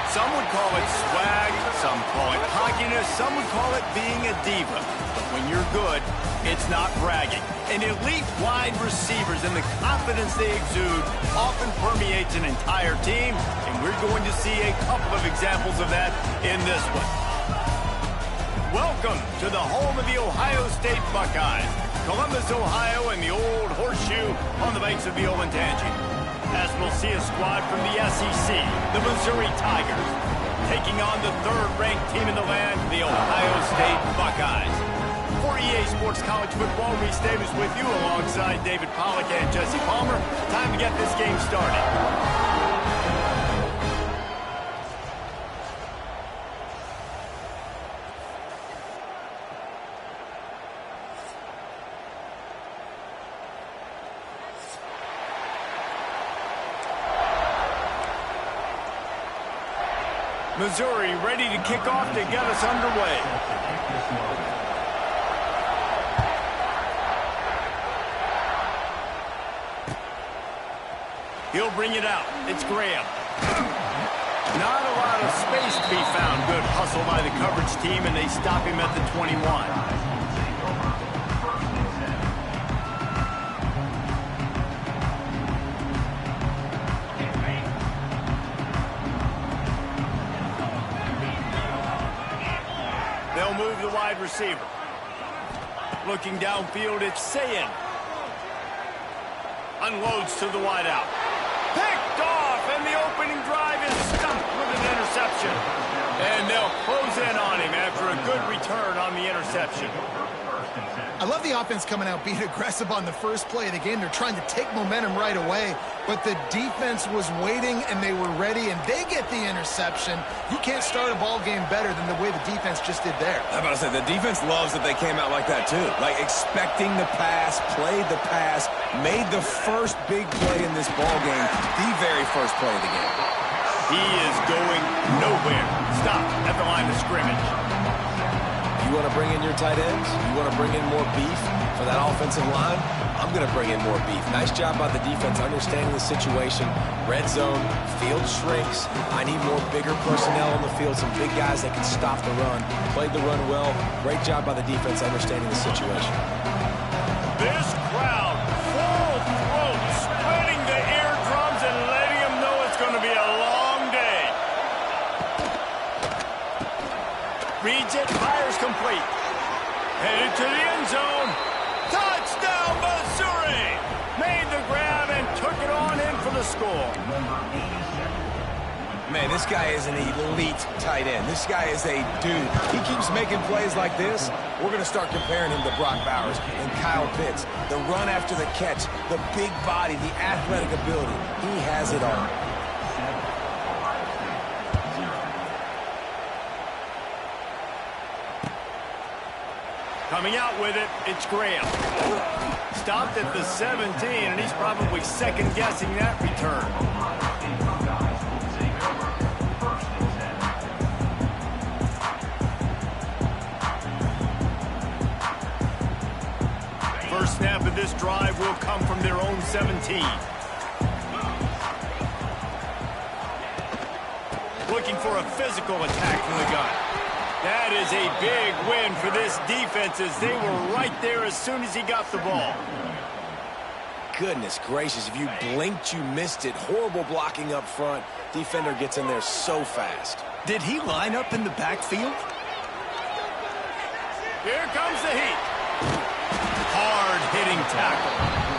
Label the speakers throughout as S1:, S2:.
S1: Some would call it swag, some call it cockiness, some would call it being a diva. But when you're good, it's not bragging. And elite wide receivers and the confidence they exude often permeates an entire team, and we're going to see a couple of examples of that in this one. Welcome to the home of the Ohio State Buckeyes, Columbus, Ohio, and the old horseshoe on the banks of the Ncaa. As we'll see a squad from the SEC, the Missouri Tigers, taking on the third-ranked team in the land, the Ohio State Buckeyes. For EA Sports College Football, Reese Davis with you alongside David Pollack and Jesse Palmer. Time to get this game started. Missouri ready to kick off to get us underway. He'll bring it out. It's Graham. Not a lot of space to be found. Good hustle by the coverage team, and they stop him at the 21. They'll move the wide receiver. Looking downfield, it's Ncaa. Unloads to the wideout. Picked off, and the opening drive is stumped with an interception. And they'll close in on him after a good return on the interception.
S2: I love the offense coming out being aggressive on the first play of the game. They're trying to take momentum right away, but the defense was waiting and they were ready, and they get the interception. You can't start a ball game better than the way the defense just did there.
S3: I'm about to say, the defense loves that they came out like that too. Like expecting the pass, played the pass, made the first big play in this ball game, the very first play of the game.
S1: He is going nowhere. Stop at the line of scrimmage.
S3: You want to bring in your tight ends? You want to bring in more beef for that offensive line? I'm going to bring in more beef. Nice job by the defense understanding the situation. Red zone, field shrinks. I need more bigger personnel on the field, some big guys that can stop the run. Played the run well. Great job by the defense understanding the situation.
S1: This crowd, full throat, spreading the eardrums and letting them know it's going to be a long day. Reads it, fires complete. Headed to the end zone. Touchdown, Missouri! Made the grab and took it on in for the score.
S3: Man, this guy is an elite tight end. This guy is a dude. He keeps making plays like this. We're going to start comparing him to Brock Bowers and Kyle Pitts. The run after the catch, the big body, the athletic ability. He has it all.
S1: Coming out with it, it's Graham. Stopped at the 17, and he's probably second-guessing that return. First snap of this drive will come from their own 17. Looking for a physical attack from the gun. That is a big win for this defense as they were right there as soon as he got the ball.
S3: Goodness gracious, if you blinked, you missed it. Horrible blocking up front. Defender gets in there so fast.
S1: Did he line up in the backfield? Here comes the heat. Hard-hitting tackle.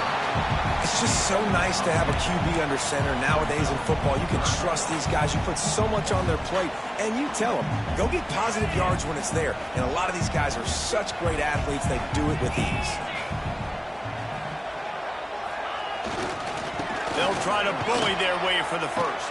S3: It's just so nice to have a QB under center. Nowadays in football, you can trust these guys. You put so much on their plate, and you tell them, go get positive yards when it's there. And a lot of these guys are such great athletes, they do it with ease.
S1: They'll try to bully their way for the first.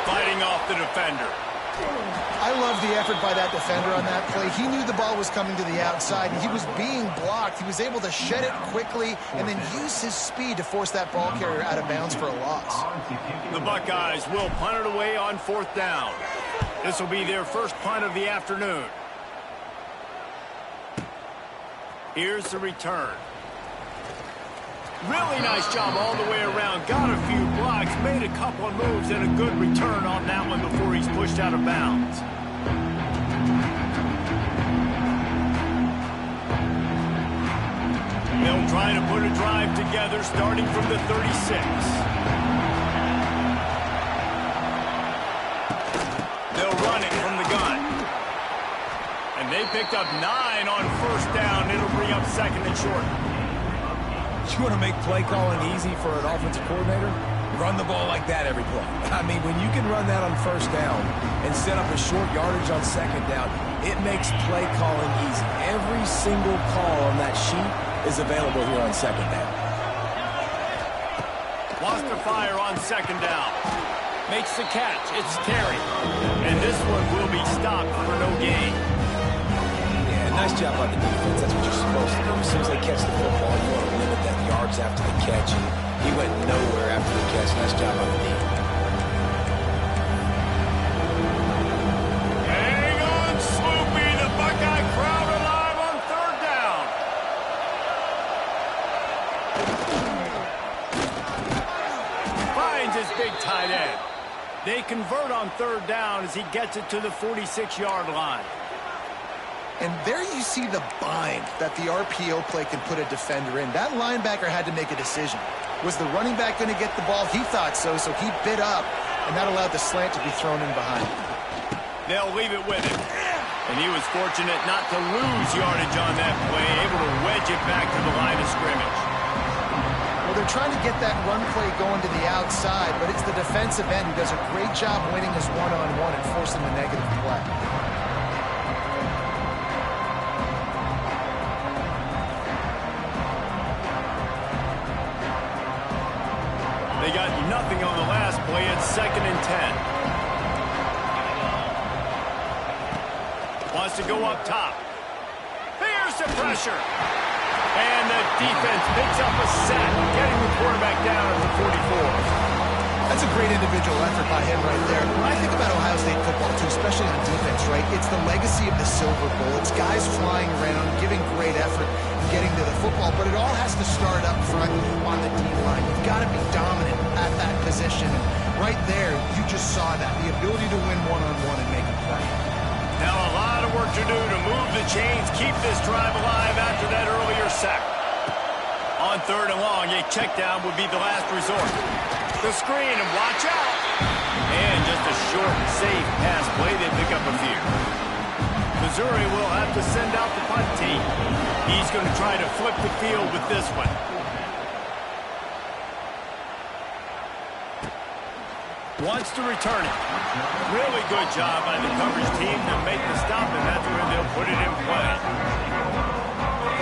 S1: Fighting off the defender.
S2: I love the effort by that defender on that play. He knew the ball was coming to the outside, and he was being blocked. He was able to shed it quickly and then use his speed to force that ball carrier out of bounds for a loss.
S1: The Buckeyes will punt it away on fourth down. This will be their first punt of the afternoon. Here's the return. Really nice job all the way around. Got a few blocks, made a couple of moves, and a good return on that one before he's put pushed out of bounds. They'll try to put a drive together starting from the 36. They'll run it from the gun. And they picked up 9 on first down. It'll bring up second and short.
S3: You want to make play calling easy for an offensive coordinator? Run the ball like that every play. I mean, when you can run that on first down and set up a short yardage on second down, it makes play calling easy. Every single call on that sheet is available here on second down.
S1: Wants to fire on second down. Makes the catch. It's Terry. And this one will be stopped for no gain.
S3: Yeah, nice job on the defense. That's what you're supposed to do. As soon as they catch the football, you want to limit that yards after the catch. And he went nowhere after the catch. Nice job on the defense.
S1: Hang on, Sloopy. The Buckeye crowd alive on third down. Finds his big tight end. They convert on third down as he gets it to the 46-yard line.
S2: And there you see the bind that the RPO play can put a defender in. That linebacker had to make a decision. Was the running back going to get the ball? He thought so, so he bit up, and that allowed the slant to be thrown in behind.
S1: They'll leave it with him. And he was fortunate not to lose yardage on that play, able to wedge it back to the line of scrimmage.
S2: Well, they're trying to get that run play going to the outside, but it's the defensive end who does a great job winning his one-on-one and forcing the negative play.
S1: They got nothing on the last play. It's 2nd and 10. Wants to go up top. Here's the pressure. And the defense picks up a sack, getting the quarterback down at the 44.
S2: That's a great individual effort by him right there. When I think about Ohio State football, too, especially on defense, right, it's the legacy of the Silver Bowl. It's guys flying around, giving great effort, and getting to the football. But it all has to start up front on the D-line. You've got to be dominant at that position. And right there, you just saw that, the ability to win one-on-one and make a play.
S1: Now a lot of work to do to move the chains, keep this drive alive after that earlier sack. On third and long, a check down would be the last resort. The screen, and watch out. And just a short, safe pass play. They pick up a few. Missouri will have to send out the punt team. He's going to try to flip the field with this one. Wants to return it. Really good job by the coverage team to make the stop, and that's where they'll put it in play.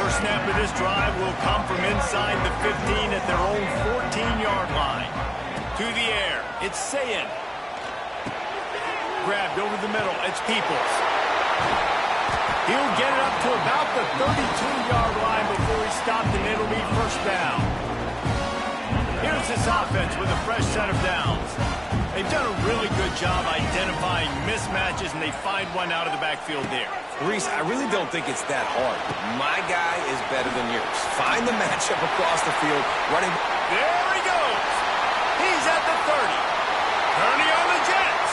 S1: First snap of this drive will come from inside the 15 at their own 14-yard line. To the air, it's Ncaa. Grabbed over the middle, it's Peoples. He'll get it up to about the 32-yard line before he's stopped, and it'll be first down. Here's this offense with a fresh set of downs. They've done a really good job identifying mismatches, and they find one out of the backfield there.
S3: Reese, I really don't think it's that hard. My guy is better than yours. Find the matchup across the field, running.
S1: There he goes. He's at the 30. Kearney on the Jets.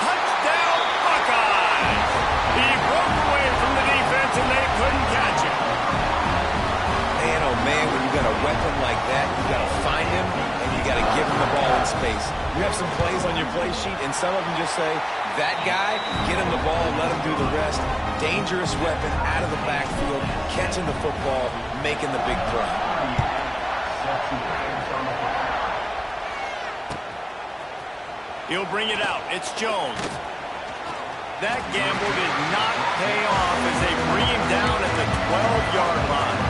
S1: Touchdown, Buckeyes. He broke away from the defense, and they couldn't catch him.
S3: Man, oh man, when you got a weapon like that, you got to find him, and you got to give him the ball in space. You have some plays on your play sheet, and some of them just say, that guy, get him the ball, let him do the rest. Dangerous weapon out of the backfield, catching the football, making the big play.
S1: He'll bring it out. It's Jones. That gamble did not pay off as they bring him down at the 12-yard line.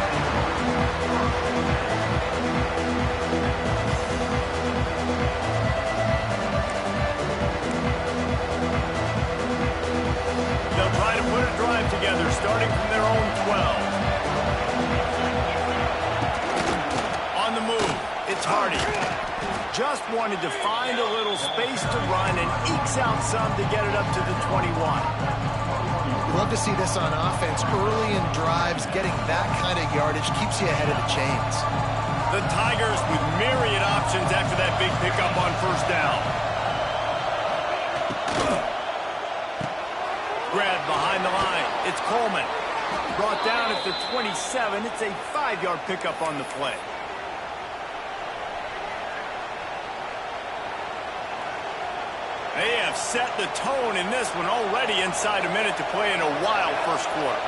S1: They'll try to put a drive together, starting from their own 12. On the move, it's Hardy. Just wanted to find a little space to run and ekes out some to get it up to the 21.
S2: You love to see this on offense. Early in drives, getting that kind of yardage keeps you ahead of the chains.
S1: The Tigers with myriad options after that big pickup on first down. grab behind the line. It's Coleman. Brought down at the 27. It's a 5-yard pickup on the play. They have set the tone in this one already inside a minute to play in a wild first quarter.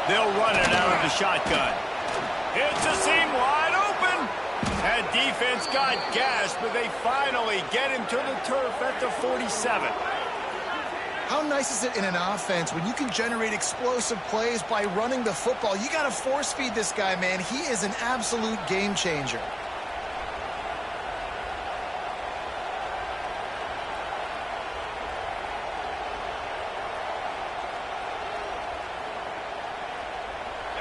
S1: They'll run it out of the shotgun. It's a seam wide open. That defense got gashed, but they finally get him to the turf at the 47.
S2: How nice is it in an offense when you can generate explosive plays by running the football? You got to force feed this guy, man. He is an absolute game changer.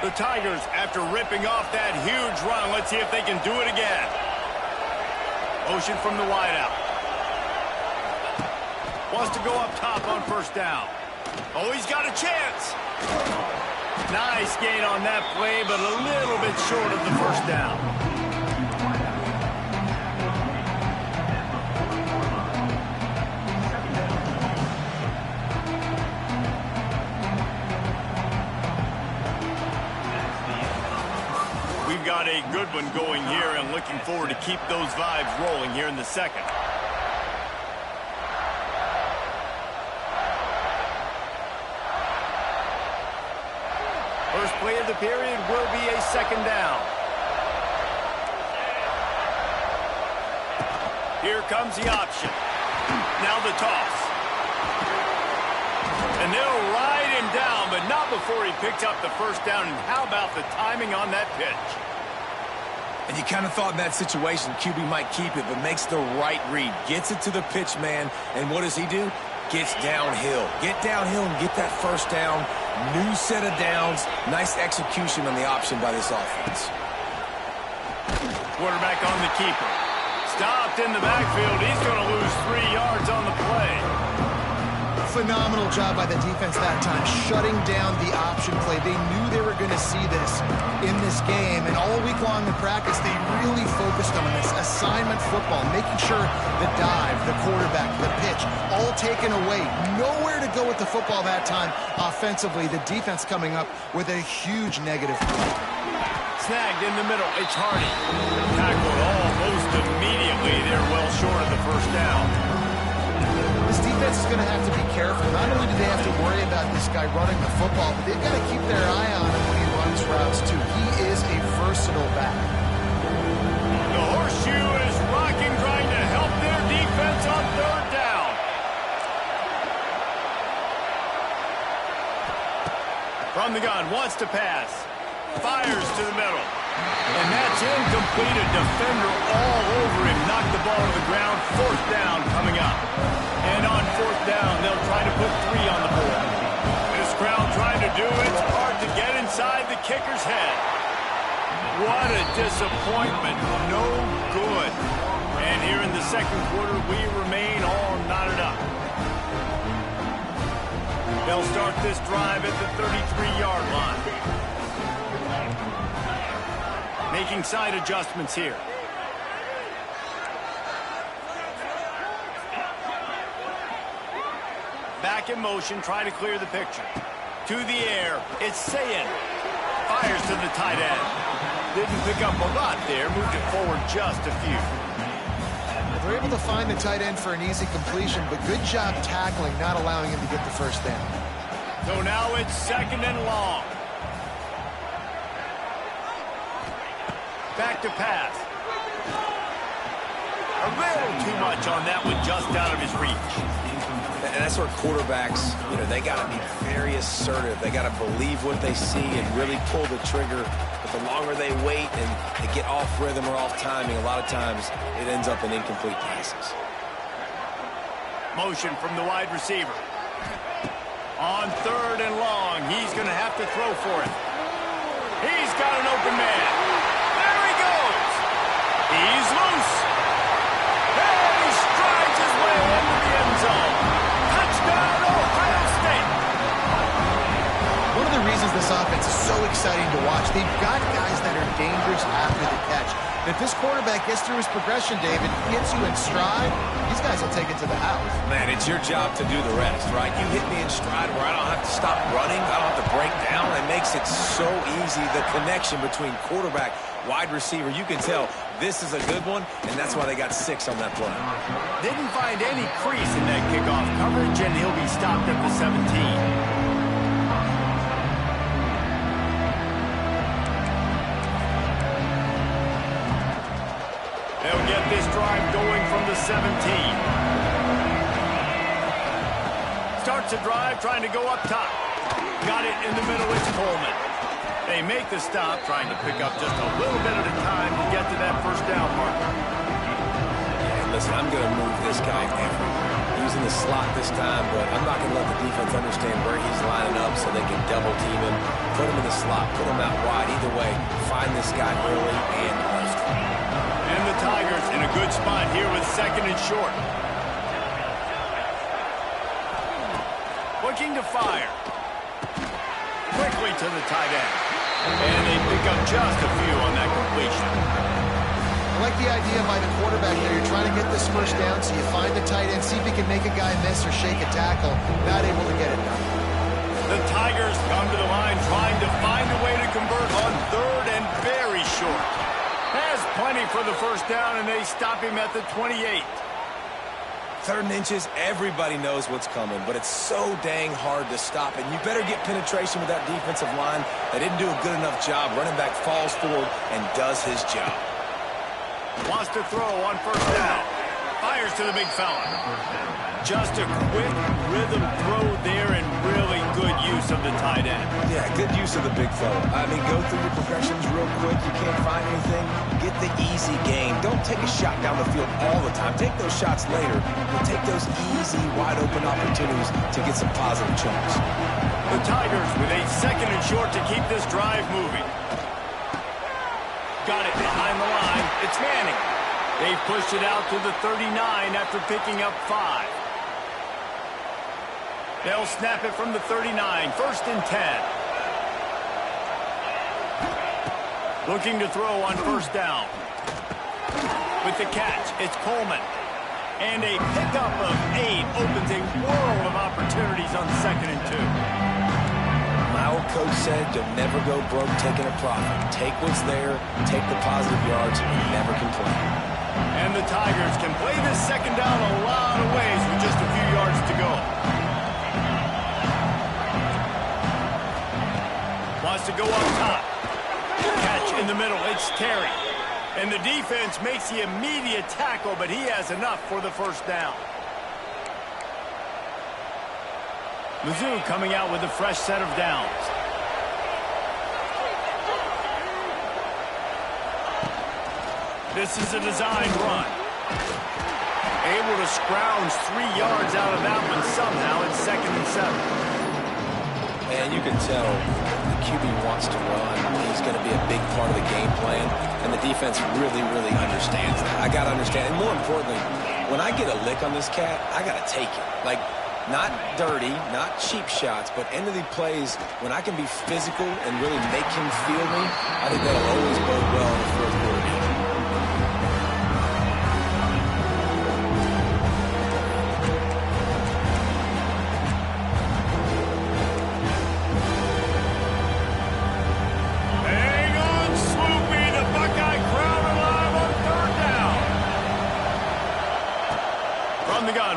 S1: The Tigers, after ripping off that huge run, let's see if they can do it again. Motion from the wideout. Wants to go up top on first down. Oh, he's got a chance. Nice gain on that play, but a little bit short of the first down. We've got a good one going here and looking forward to keep those vibes rolling here in the second. First play of the period will be a second down. Here comes the option. Now the toss. And they'll ride him down, but not before he picks up the first down. And how about the timing on that pitch?
S3: And you kind of thought in that situation QB might keep it, but makes the right read. Gets it to the pitch man, and what does he do? Gets downhill. Get downhill and get that first down. New set of downs. Nice execution on the option by this offense.
S1: Quarterback on the keeper. Stopped in the backfield. He's going to lose 3 yards on the play.
S2: Phenomenal job by the defense that time, shutting down the option play. They knew they were going to see this in this game, and all week long in practice, they really focused on this assignment football, making sure the dive, the quarterback, the pitch, all taken away. Nowhere to go with the football that time offensively. The defense coming up with a huge negative play.
S1: Snagged in the middle. It's Hardy. Tackled almost immediately. They're well short of the first down.
S2: This defense is going to have to be careful. Not only do they have to worry about this guy running the football, but they've got to keep their eye on him when he runs routes, too. He is a versatile back.
S1: The horseshoe is rocking, trying to help their defense on third down. From the gun, wants to pass. Fires to the middle. And that's incomplete. A defender all over him. Knocked the ball to the ground. Fourth down coming up. And on fourth down, they'll try to put 3 on the board. This crowd trying to do it. It's hard to get inside the kicker's head. What a disappointment. No good. And here in the second quarter, we remain all knotted up. They'll start this drive at the 33-yard line. Making side adjustments here. Back in motion, try to clear the picture. To the air, it's Ncaa. Fires to the tight end. Didn't pick up a lot there, moved it forward just a few.
S2: They're able to find the tight end for an easy completion, but good job tackling, not allowing him to get the first down.
S1: So now it's second and long. Back to pass. A little too much on that one, just out of his reach.
S3: And that's where quarterbacks, they got to be very assertive. They got to believe what they see and really pull the trigger. But the longer they wait and they get off rhythm or off timing, a lot of times it ends up in incomplete passes.
S1: Motion from the wide receiver. On third and long, he's going to have to throw for it. He's got an open man. There he goes. He's loose. And he strides his way into the end zone. Touchdown, Ohio State.
S2: One of the reasons this offense is so exciting to watch, they've got guys that are dangerous after the catch. If this quarterback gets through his progression, David, hits you in stride, these guys will take it to the house.
S3: Man, it's your job to do the rest, right? You hit me in stride where I don't have to stop running. I don't have to break down. It makes it so easy. The connection between quarterback, wide receiver, you can tell this is a good one, and that's why they got 6 on that play.
S1: Didn't find any crease in that kickoff coverage, and he'll be stopped at the 17. They'll get this drive going from the 17. Starts the drive trying to go up top. Got it in the middle. It's Coleman. They make the stop, trying to pick up just a little bit at a time to get to that first down marker.
S3: Yeah, listen, I'm going to move this guy everywhere. He's in the slot this time, but I'm not going to let the defense understand where he's lining up so they can double team him. Put him in the slot, put him out wide. Either way, find this guy early and often.
S1: And the Tigers in a good spot here with 2nd and short. Looking to fire. Quickly to the tight end. And they pick up just a few on that completion.
S2: I like the idea by the quarterback there. You're trying to get this first down, so you find the tight end, see if he can make a guy miss or shake a tackle. Not able to get it done.
S1: The Tigers come to the line trying to find a way to convert on 3rd and very short. Has plenty for the first down, and they stop him at the 28.
S3: 3rd and inches, everybody knows what's coming, but it's so dang hard to stop. And you better get penetration with that defensive line. They didn't do a good enough job. Running back falls forward and does his job.
S1: Wants to throw on 1st down. Fires to the big fella. Just a quick rhythm throw there and really good use of the tight end.
S3: Yeah, good use of the big fella. I mean, go through your progressions real quick. You can't find anything. Get the easy gain. Don't take a shot down the field all the time. Take those shots later, but take those easy, wide-open opportunities to get some positive chunks.
S1: The Tigers with a 2nd and short to keep this drive moving. Got it behind the line. It's Manning. They've pushed it out to the 39 after picking up 5. They'll snap it from the 39. 1st and 10. Looking to throw on 1st down. With the catch, it's Coleman. And a pickup of 8 opens a world of opportunities on 2nd and 2.
S3: My old coach said you'll never go broke taking a profit. Take what's there, take the positive yards, and never complain.
S1: And the Tigers can play this 2nd down a lot of ways with just a few yards to go. Wants to go up top. Catch in the middle. It's Terry. And the defense makes the immediate tackle, but he has enough for the 1st down. Mizzou coming out with a fresh set of downs. This is a designed run. Able to scrounge 3 yards out of that one somehow. It's 2nd and 7.
S3: And you can tell the QB wants to run. He's going to be a big part of the game plan. And the defense really, really understands that. I got to understand. And more importantly, when I get a lick on this cat, I got to take it. Like, not dirty, not cheap shots, but end of the plays, when I can be physical and really make him feel me, I think that'll always bode well in the 4th quarter game.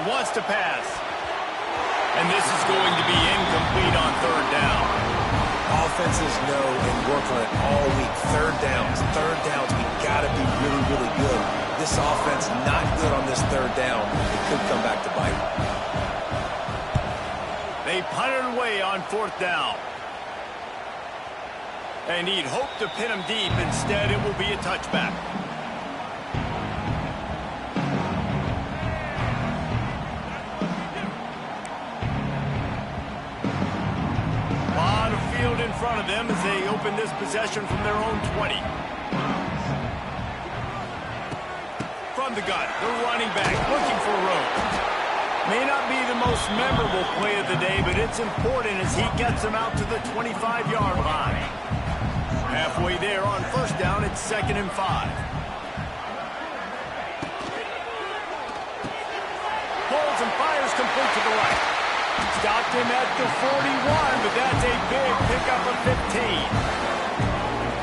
S1: Wants to pass. And this is going to be incomplete on 3rd down.
S3: Offenses know and work on it all week. 3rd downs. We got to be really, really good. This offense not good on this 3rd down. It could come back to bite.
S1: They punt it away on 4th down. They need hope to pin him deep. Instead, it will be a touchback. In front of them as they open this possession from their own 20. From the gun, the running back looking for room. May not be the most memorable play of the day, but it's important as he gets them out to the 25-yard line. Halfway there on 1st down, it's 2nd and 5. complete to the right. Stopped him at the 41, but that's a big pickup of 15.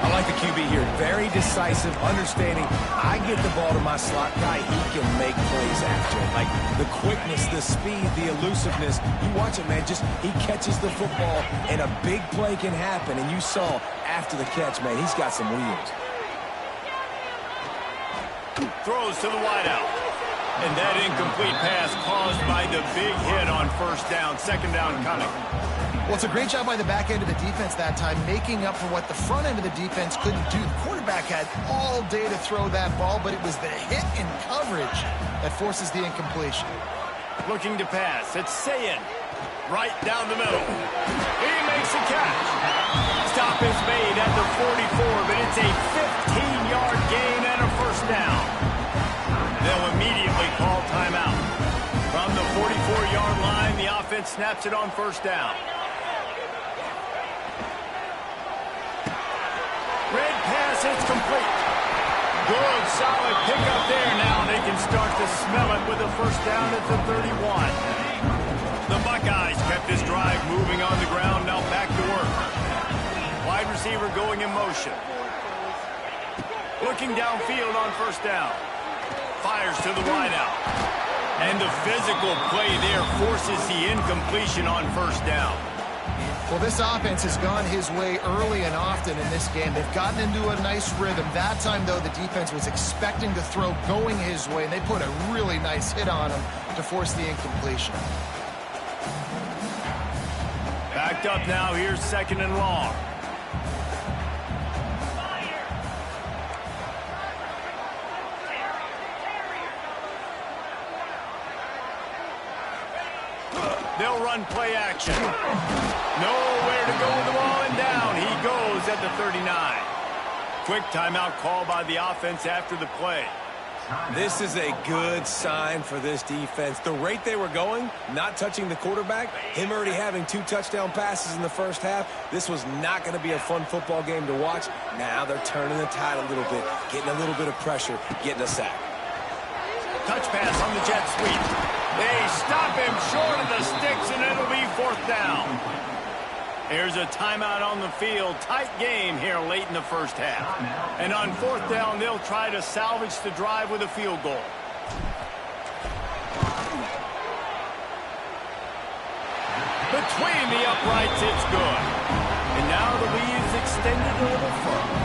S3: I like the QB here. Very decisive, understanding. I get the ball to my slot guy. He can make plays after it. Like the quickness, the speed, the elusiveness. You watch it, man. Just he catches the football, and a big play can happen. And you saw after the catch, man, he's got some wheels.
S1: Throws to the wideout. And that incomplete pass caused by the big hit on first down. Second down coming.
S2: Well, it's a great job by the back end of the defense that time, making up for what the front end of the defense couldn't do. The quarterback had all day to throw that ball, but it was the hit in coverage that forces the incompletion.
S1: Looking to pass. It's Ncaa. Right down the middle. He makes a catch. Stop is made at the 44, but it's a 15-yard gain and a first down. They'll immediately call timeout. From the 44-yard line, the offense snaps it on first down. Red pass, it's complete. Good, solid pickup there. Now they can start to smell it with a first down at the 31. The Buckeyes kept this drive moving on the ground. Now back to work. Wide receiver going in motion. Looking downfield on first down. Fires to the wideout. And the physical play there forces the incompletion on first down.
S2: Well, this offense has gone his way early and often in this game. They've gotten into a nice rhythm. That time, though, the defense was expecting to throw going his way, and they put a really nice hit on him to force the incompletion.
S1: Backed up now. Here's second and long. They'll run play action. Nowhere to go with the ball and down. He goes at the 39. Quick timeout call by the offense after the play.
S3: This is a good sign for this defense. The rate they were going, not touching the quarterback, him already having 2 touchdown passes in the first half, this was not going to be a fun football game to watch. Now they're turning the tide a little bit, getting a little bit of pressure, getting a sack.
S1: Touch pass on the jet sweep. They stop him short of the sticks, and it'll be fourth down. There's a timeout on the field. Tight game here late in the first half. And on fourth down, they'll try to salvage the drive with a field goal. Between the uprights, it's good. And now the lead's extended a little further.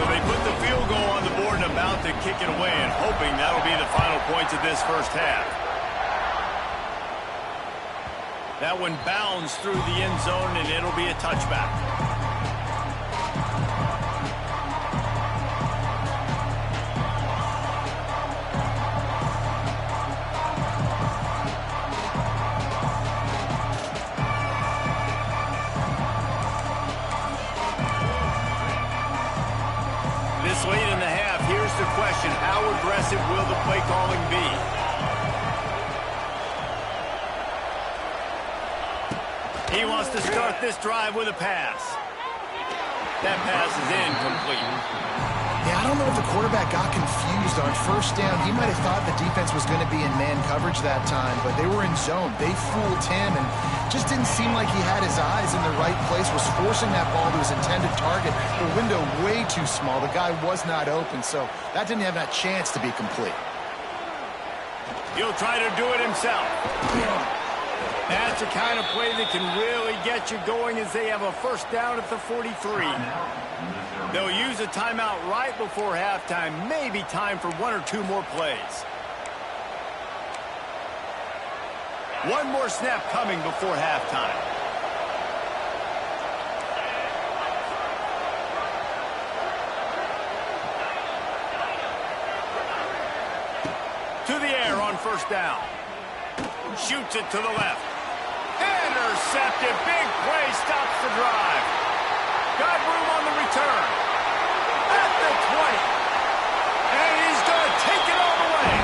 S1: So they put the field goal on the board and about to kick it away, and hoping that'll be the final points of this first half. That one bounds through the end zone, and it'll be a touchback. This late in the half, here's the question. How aggressive will the play calling be? He wants to start this drive with a pass. That pass is incomplete.
S2: Yeah, I don't know if the quarterback got confused on first down. He might have thought the defense was going to be in man coverage that time, but they were in zone. They fooled him and just didn't seem like he had his eyes in the right place, was forcing that ball to his intended target. The window way too small. The guy was not open, so that didn't have that chance to be complete.
S1: He'll try to do it himself. That's the kind of play that can really get you going as they have a first down at the 43. They'll use a timeout right before halftime. Maybe time for 1 or 2 more plays. One more snap coming before halftime. To the air on first down. Shoots it to the left. Intercepted. Big play. Stops the drive. Got room on the return. At the 20. And he's going to take it all the way.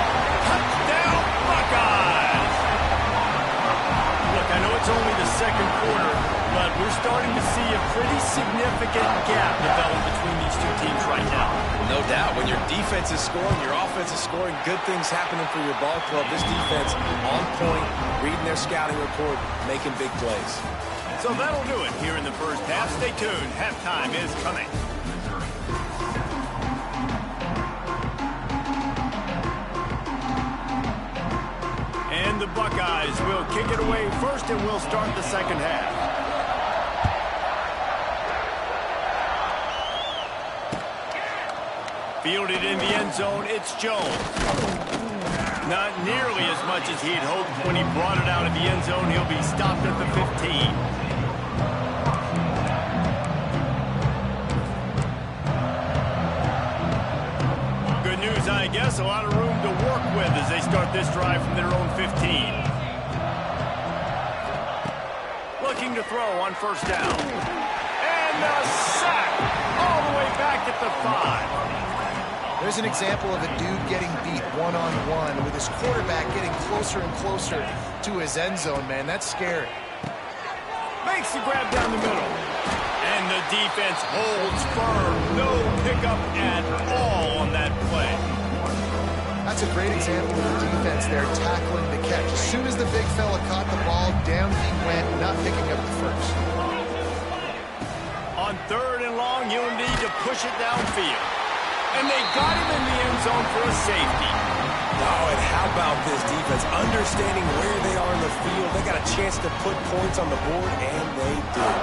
S1: Touchdown, Buckeyes. Look, I know it's only the second quarter, but but we're starting to see a pretty significant gap develop between these two teams right now.
S3: No doubt. When your defense is scoring, your offense is scoring, good things happening for your ball club. This defense on point, reading their scouting report, making big plays.
S1: So that'll do it here in the first half. Stay tuned. Halftime is coming. And the Buckeyes will kick it away first, and we'll start the second half. Fielded in the end zone, it's Jones. Not nearly as much as he'd hoped when he brought it out of the end zone. He'll be stopped at the 15. I guess a lot of room to work with as they start this drive from their own 15. Looking to throw on first down. And a sack all the way back at the 5.
S2: There's an example of a dude getting beat one-on-one with his quarterback getting closer and closer to his end zone, man. That's scary.
S1: Makes the grab down the middle. And the defense holds firm. No pickup at all on that play.
S2: That's a great example of the defense there tackling the catch. As soon as the big fella caught the ball, down he went, not picking up the first.
S1: On third and long, you'll need to push it downfield. And they got him in the end zone for a safety.
S3: Oh, and how about this defense? Understanding where they are in the field. They got a chance to put points on the board, and they did.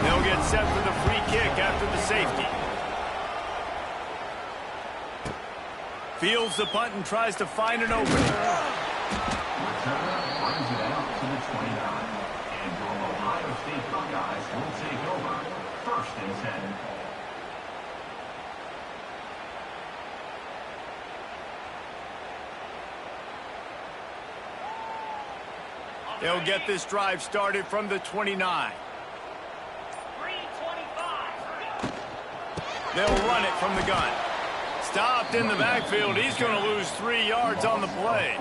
S1: They'll get set for the free kick after the safety. Fields the punt and tries to find an opening.
S4: Return brings it out to the 29. And your Ohio State Buckeyes will take over. First and 10.
S1: They'll get this drive started from the 29. They'll run it from the gun. Stopped in the backfield. He's going to lose 3 yards on the play.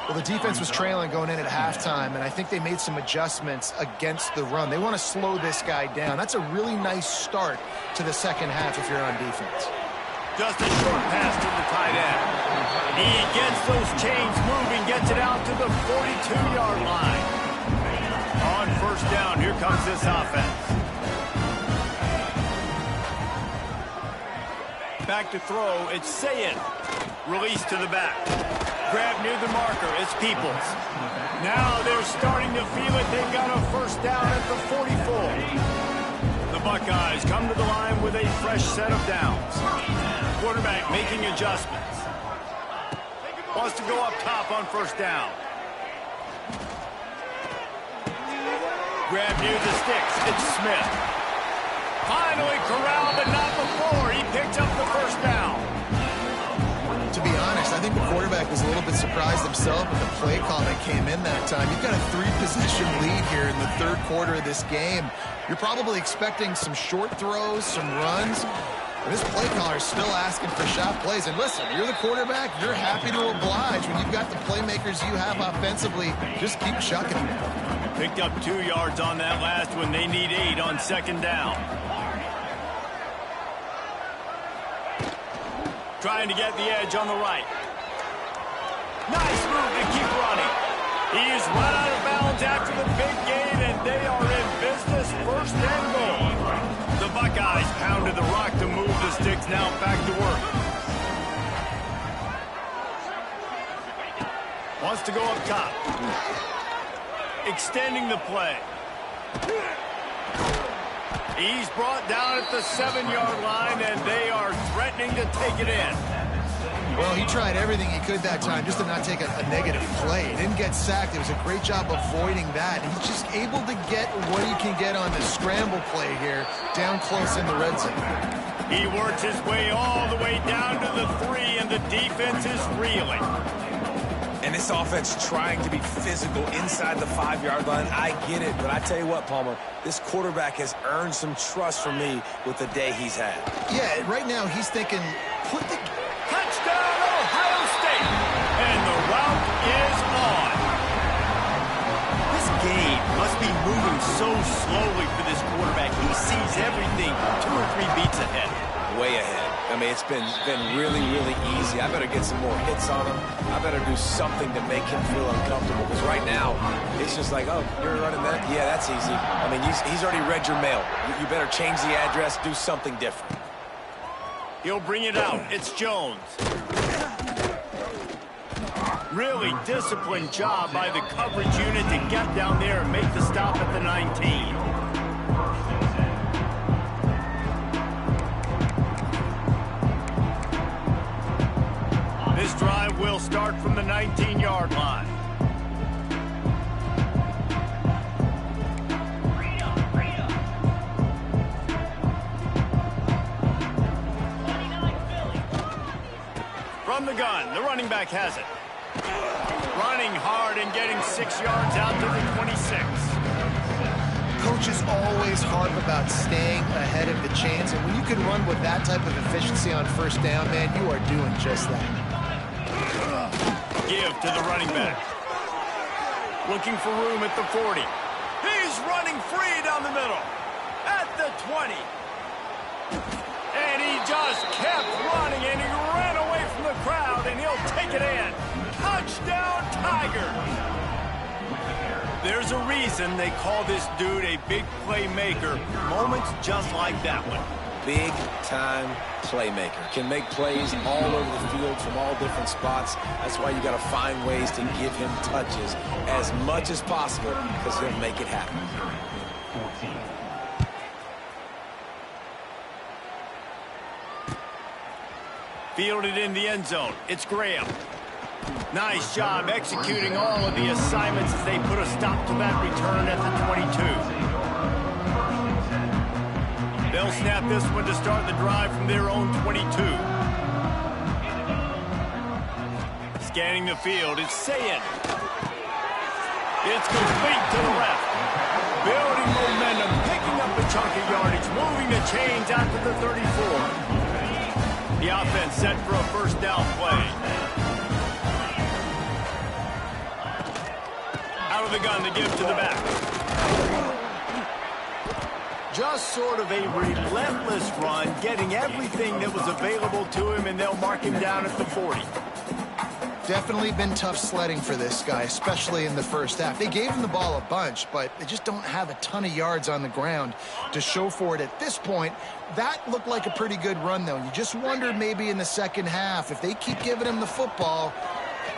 S2: Well, the defense was trailing going in at halftime, and I think they made some adjustments against the run. They want to slow this guy down. That's a really nice start to the second half if you're on defense.
S1: Just a short pass to the tight end. He gets those chains moving, gets it out to the 42-yard line. On first down, here comes this offense. Back to throw, it's Ncaa. Release to the back. Grab near the marker, it's Peoples. Now they're starting to feel it. They've got a first down at the 44. The Buckeyes come to the line with a fresh set of downs. Quarterback making adjustments. Wants to go up top on first down. Grab near the sticks, it's Smith. Finally corralled, but not before. He picked up the first down.
S2: To be honest, I think the quarterback was a little bit surprised himself with the play call that came in that time. You've got a 3-possession lead here in the third quarter of this game. You're probably expecting some short throws, some runs. And this play caller is still asking for shot plays. And listen, you're the quarterback. You're happy to oblige. When you've got the playmakers you have offensively, just keep chucking them.
S1: Picked up 2 yards on that last one. They need 8 on second down. Trying to get the edge on the right. Nice move to keep running. He's run out of bounds after the big gain, and they are in business, first and goal. The Buckeyes pounded the rock to move the sticks, now back to work. Wants to go up top. Extending the play. He's brought down at the 7-yard line, and they are threatening to take it in.
S2: Well, he tried everything he could that time just to not take a negative play. He didn't get sacked. It was a great job avoiding that. He's just able to get what he can get on the scramble play here down close in the red zone.
S1: He works his way all the way down to the 3, and the defense is reeling.
S3: And this offense trying to be physical inside the 5-yard line. I get it, but I tell you what, Palmer, this quarterback has earned some trust from me with the day he's had.
S2: Yeah, right now he's thinking, put the...
S1: Touchdown, Ohio State! And the route is on. This game must be moving moving so slowly for this quarterback. He sees everything 2 or 3 beats ahead.
S3: Way ahead. I mean, it's been really, really easy. I better get some more hits on him. I better do something to make him feel uncomfortable. Because right now, it's just like, oh, you're running that? Yeah, that's easy. I mean, he's already read your mail. You better change the address, do something different.
S1: He'll bring it out. It's Jones. Really disciplined job by the coverage unit to get down there and make the stop at the 19. This drive will start from the 19-yard line. From the gun, the running back has it. Running hard and getting 6 yards out to the 26.
S2: Coaches always harp about staying ahead of the chains, and when you can run with that type of efficiency on first down, man, you are doing just that.
S1: Give to the running back. Looking for room at the 40. He's running free down the middle. At the 20. And he just kept running, and he ran away from the crowd, and he'll take it in. Touchdown, Tigers! There's a reason they call this dude a big playmaker. Moments just like that one.
S3: Big-time playmaker. Can make plays all over the field from all different spots. That's why you got to find ways to give him touches as much as possible, because he'll make it happen.
S1: Fielded in the end zone. It's Graham. Nice job executing all of the assignments as they put a stop to that return at the 22. They'll snap this one to start the drive from their own 22. Scanning the field, it's Ncaa. It's complete to the left. Building momentum, picking up a chunk of yardage, moving the chains out to the 34. The offense set for a first down play. Out of the gun to give to the back. Just sort of a relentless run, getting everything that was available to him, and they'll mark him down at the 40.
S2: Definitely been tough sledding for this guy, especially in the first half. They gave him the ball a bunch, but they just don't have a ton of yards on the ground to show for it at this point. That looked like a pretty good run, though. You just wondered maybe in the second half, if they keep giving him the football,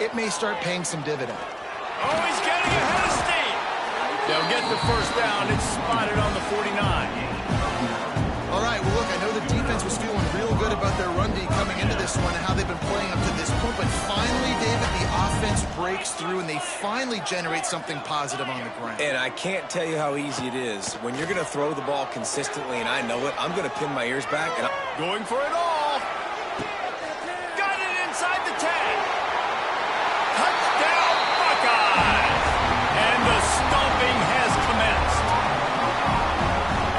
S2: it may start paying some dividend.
S1: Oh, he's getting ahead of steam. They'll get the first down. It's spotted on the 49.
S2: All right, well, look, I know the defense was feeling real good about their run D coming into this one and how they've been playing up to this point, but finally, David, the offense breaks through and they finally generate something positive on the ground.
S3: And I can't tell you how easy it is. When you're going to throw the ball consistently, and I know it, I'm going to pin my ears back. And
S1: going for it all. Got it inside the 10. Touchdown, Buckeyes. And the stomping has commenced.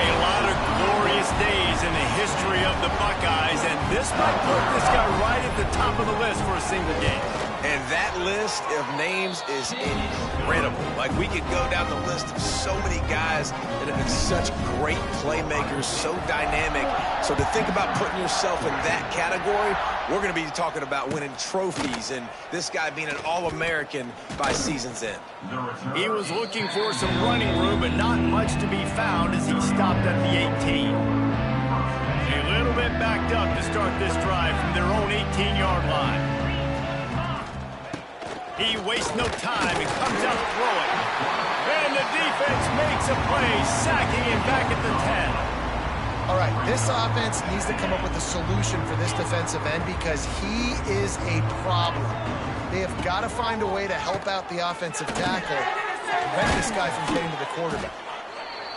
S1: A lot of glorious days in the history of the Buckeyes, and this might put this guy right at the top of the list for a single game.
S3: And that list of names is incredible. Like, we could go down the list of so many guys that have been such great playmakers, so dynamic. So to think about putting yourself in that category, we're going to be talking about winning trophies and this guy being an All-American by season's end.
S1: He was looking for some running room, but not much to be found as he stopped at the 18. A little bit backed up to start this drive from their own 18-yard line. He wastes no time and comes out throwing. And the defense makes a play, sacking him back at the 10.
S2: All right, this offense needs to come up with a solution for this defensive end because he is a problem. They have got to find a way to help out the offensive tackle, prevent this guy from getting to the quarterback.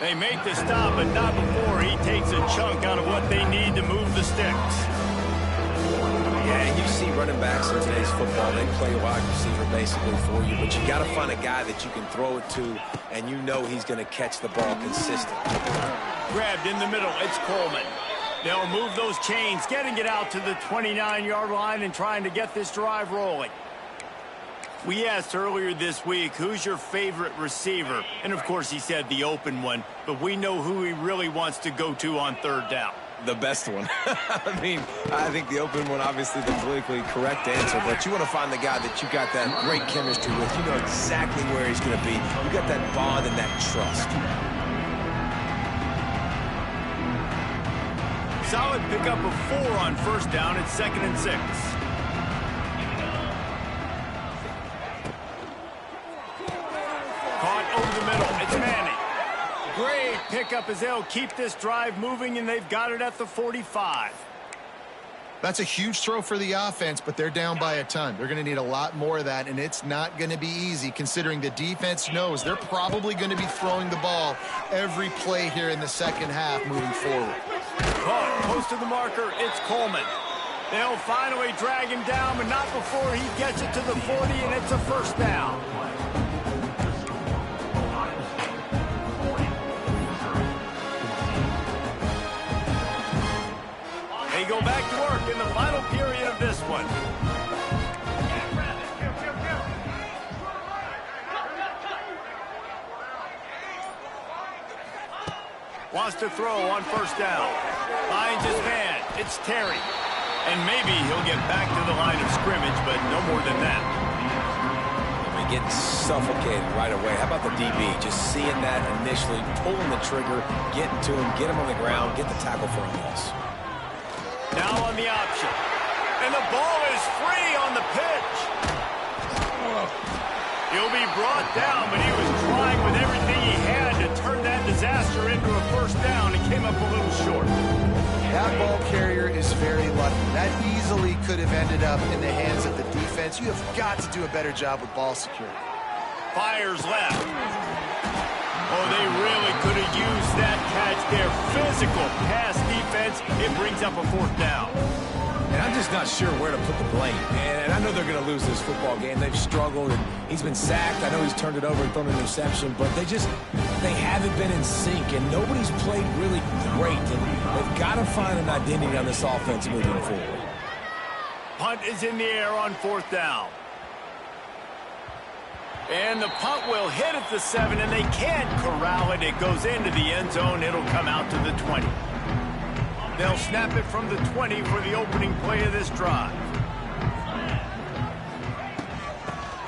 S1: They make the stop, but not before he takes a chunk out of what they need to move the sticks.
S3: Yeah, and you see running backs in today's football, they play wide receiver basically for you, but you got to find a guy that you can throw it to, and you know he's going to catch the ball consistently.
S1: Grabbed in the middle, it's Coleman. They'll move those chains, getting it out to the 29-yard line and trying to get this drive rolling. We asked earlier this week, who's your favorite receiver? And, of course, he said the open one. But we know who he really wants to go to on third down.
S3: The best one. I mean, I think the open one, obviously the politically correct answer, but you want to find the guy that you got that great chemistry with. You know exactly where he's going to be. You got that bond and that trust.
S1: Solid pickup of 4 on first down at 2nd and 6. Caught over the middle. It's Manning. Great pickup as they'll keep this drive moving, and they've got it at the 45.
S2: That's a huge throw for the offense, but they're down by a ton. They're going to need a lot more of that, and it's not going to be easy considering the defense knows they're probably going to be throwing the ball every play here in the second half moving forward.
S1: Caught close to the marker. It's Coleman. They'll finally drag him down, but not before he gets it to the 40, and it's a first down. They go back to work in the final period of this one. Wants to throw on first down. Finds his man. It's Terry. And maybe he'll get back to the line of scrimmage, but no more than that.
S3: We're getting suffocated right away. How about the DB? Just seeing that initially, pulling the trigger, getting to him, get him on the ground, get the tackle for a loss.
S1: Now on the option. And the ball is free on the pitch. He'll be brought down, but he was trying with everything he had to turn that disaster into a first down and came up a little short.
S2: That ball carrier is very lucky. That easily could have ended up in the hands of the defense. You have got to do a better job with ball security.
S1: Fires left. Oh, they really could have used that catch there. Physical pass defense. It brings up a fourth down.
S3: And I'm just not sure where to put the blame. And I know they're going to lose this football game. They've struggled, and he's been sacked. I know he's turned it over and thrown an interception, but they haven't been in sync, and nobody's played really great. And they've got to find an identity on this offense moving forward.
S1: Punt is in the air on fourth down. And the punt will hit at the 7, and they can't corral it. It goes into the end zone. It'll come out to the 20. They'll snap it from the 20 for the opening play of this drive.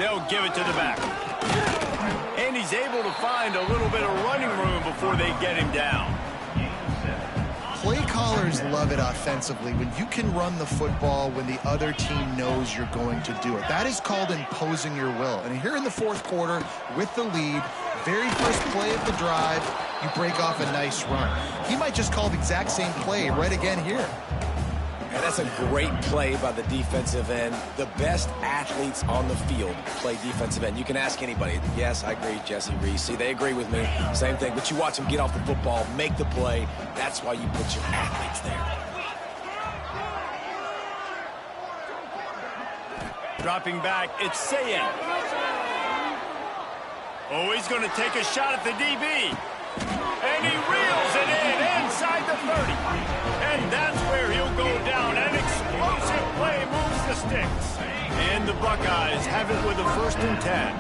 S1: They'll give it to the back. And he's able to find a little bit of running room before they get him down.
S2: Play callers love it offensively when you can run the football when the other team knows you're going to do it. That is called imposing your will. And here in the fourth quarter with the lead, very first play of the drive, you break off a nice run. He might just call the exact same play right again here.
S3: And that's a great play by the defensive end. The best athletes on the field play defensive end. You can ask anybody. Yes, I agree, Jesse Reese. See, they agree with me. Same thing. But you watch them get off the football, make the play. That's why you put your athletes there.
S1: Dropping back, it's Ncaa. Oh, he's going to take a shot at the DB. And he reels it in inside the 30. And that's where he'll go down. An explosive play moves the sticks. And the Buckeyes have it with a 1st and 10.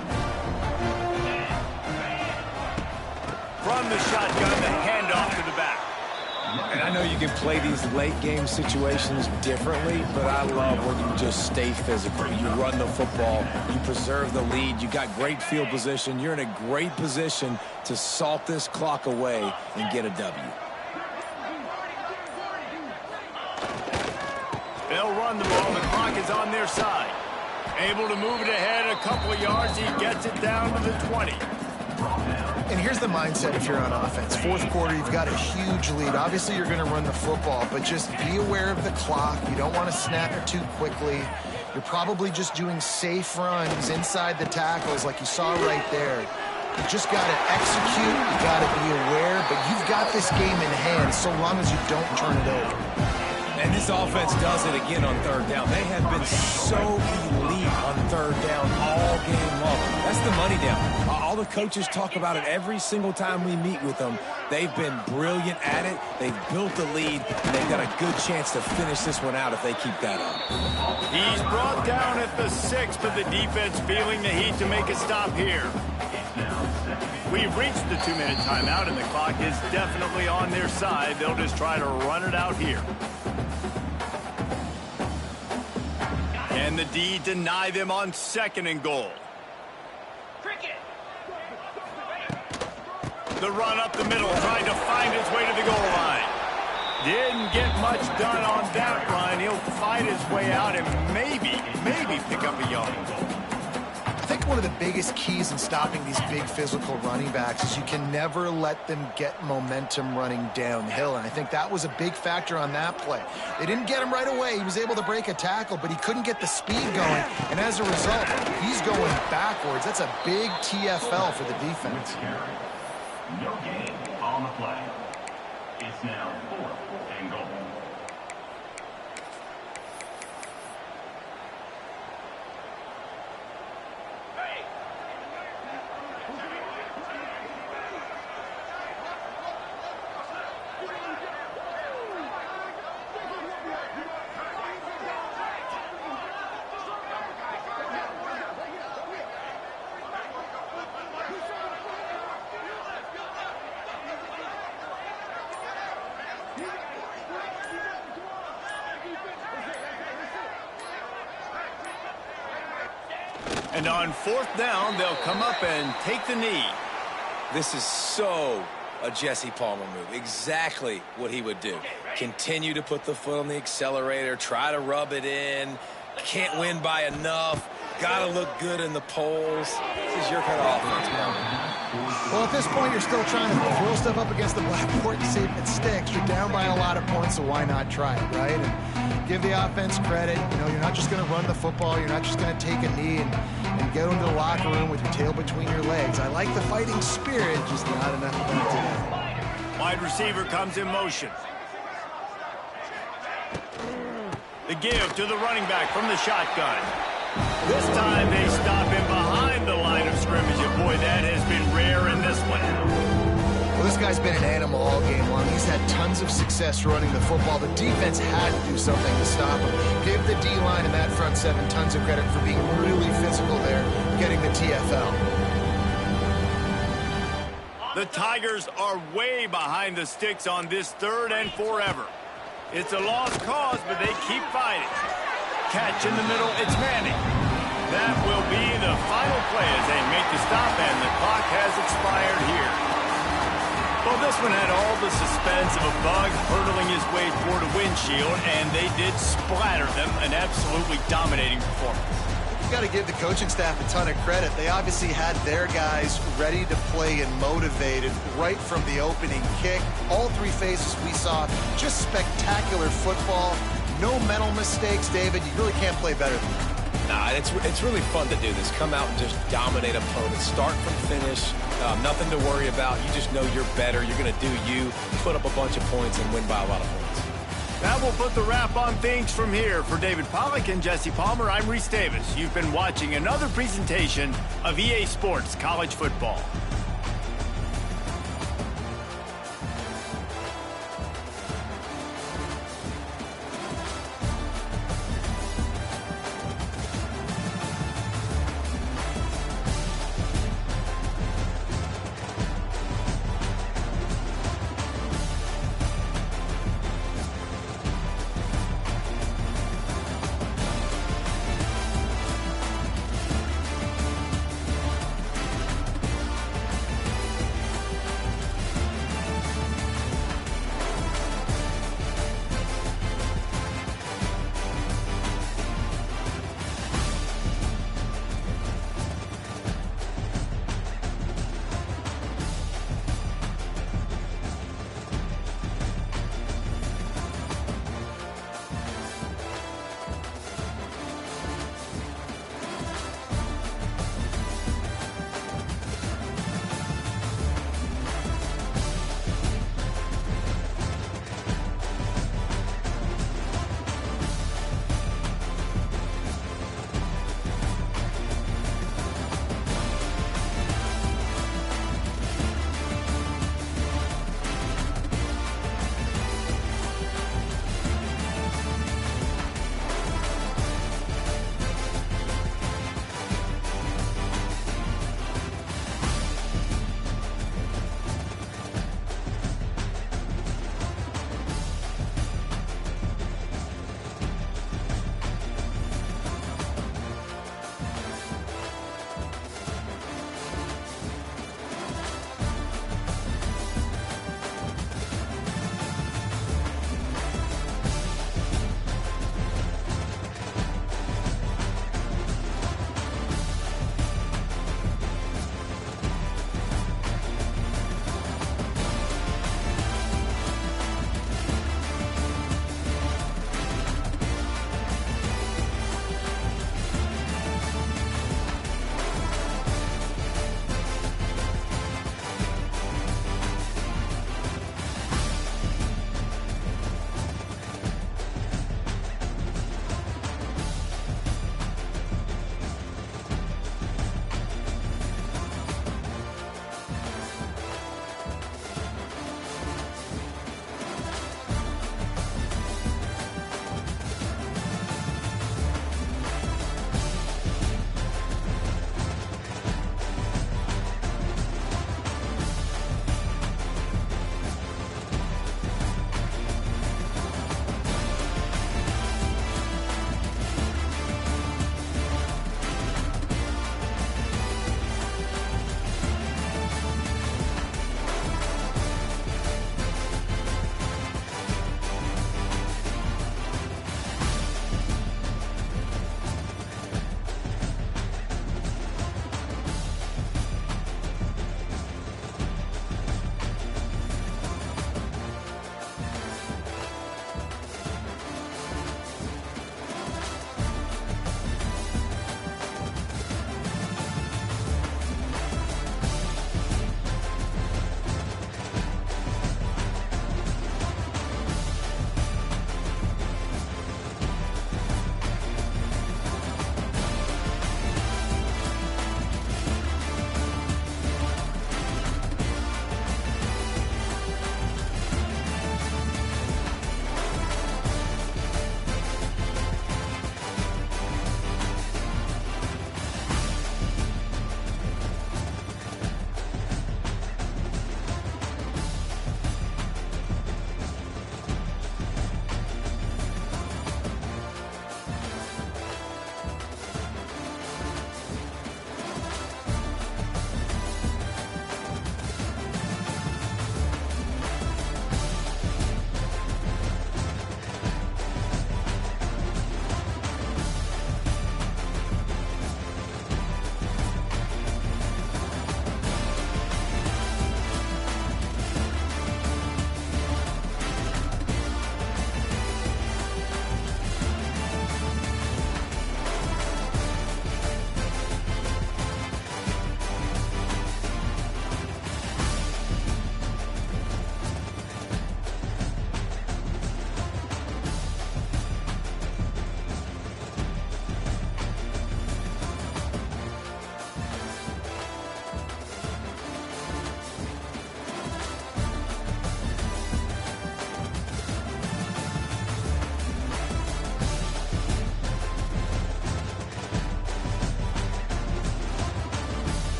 S1: From the shotgun, the handoff to the back.
S3: And I know you can play these late game situations differently, but I love when you just stay physical. You run the football, you preserve the lead, you got great field position, you're in a great position to salt this clock away and get a W.
S1: They'll run the ball, the clock is on their side. Able to move it ahead a couple of yards, he gets it down to the 20.
S2: And here's the mindset if you're on offense. Fourth quarter, you've got a huge lead. Obviously, you're going to run the football, but just be aware of the clock. You don't want to snap it too quickly. You're probably just doing safe runs inside the tackles like you saw right there. You just got to execute. You got to be aware, but you've got this game in hand so long as you don't turn it over.
S3: And this offense does it again on third down. They have been so elite on third down all game long. That's the money down. All the coaches talk about it every single time we meet with them. They've been brilliant at it. They've built the lead, and they've got a good chance to finish this one out if they keep that up.
S1: He's brought down at the 6, but the defense feeling the heat to make a stop here. We've reached the 2-minute timeout, and the clock is definitely on their side. They'll just try to run it out here. And the D deny them on 2nd and goal. The run up the middle, trying to find his way to the goal line. Didn't get much done on that run. He'll fight his way out and maybe pick up a yard.
S2: I think one of the biggest keys in stopping these big physical running backs is you can never let them get momentum running downhill, and I think that was a big factor on that play. They didn't get him right away. He was able to break a tackle, but he couldn't get the speed going, and as a result, he's going backwards. That's a big TFL for the defense.
S4: No gain on the play. It's now 4th and goal.
S1: And on 4th down, they'll come up and take the knee.
S3: This is so a Jesse Palmer move. Exactly what he would do. Continue to put the foot on the accelerator, try to rub it in. Can't win by enough. Got to look good in the polls. This is your kind of offense, Palmer.
S2: Well, at this point, you're still trying to throw stuff up against the blackboard and see if it sticks. You're down by a lot of points, so why not try it, right? And give the offense credit. You know, you're not just going to run the football. You're not just going to take a knee and go into the locker room with your tail between your legs. I like the fighting spirit, just not enough of that today.
S1: Wide receiver comes in motion. The give to the running back from the shotgun. This time they stop him behind the line of scrimmage, and boy, that has been rare in this one.
S2: Well, this guy's been an animal all game long. He's had tons of success running the football. The defense had to do something to stop him. Give the D-line and that front 7 tons of credit for being really physical there, getting the TFL.
S1: The Tigers are way behind the sticks on this 3rd and forever. It's a lost cause, but they keep fighting. Catch in the middle, it's Manning. That will be the final play as they make the stop, and the clock has expired here. Well, this one had all the suspense of a bug hurtling his way toward a windshield, and they did splatter them, an absolutely dominating performance.
S2: You got to give the coaching staff a ton of credit. They obviously had their guys ready to play and motivated right from the opening kick. All 3 phases we saw, just spectacular football. No mental mistakes, David. You really can't play better than that.
S3: Nah, it's really fun to do this. Come out and just dominate opponents. Start from finish. Nothing to worry about. You just know you're better. You're going to do you. Put up a bunch of points and win by a lot of points.
S1: That will put the wrap on things from here. For David Pollack and Jesse Palmer, I'm Reese Davis. You've been watching another presentation of EA Sports College Football.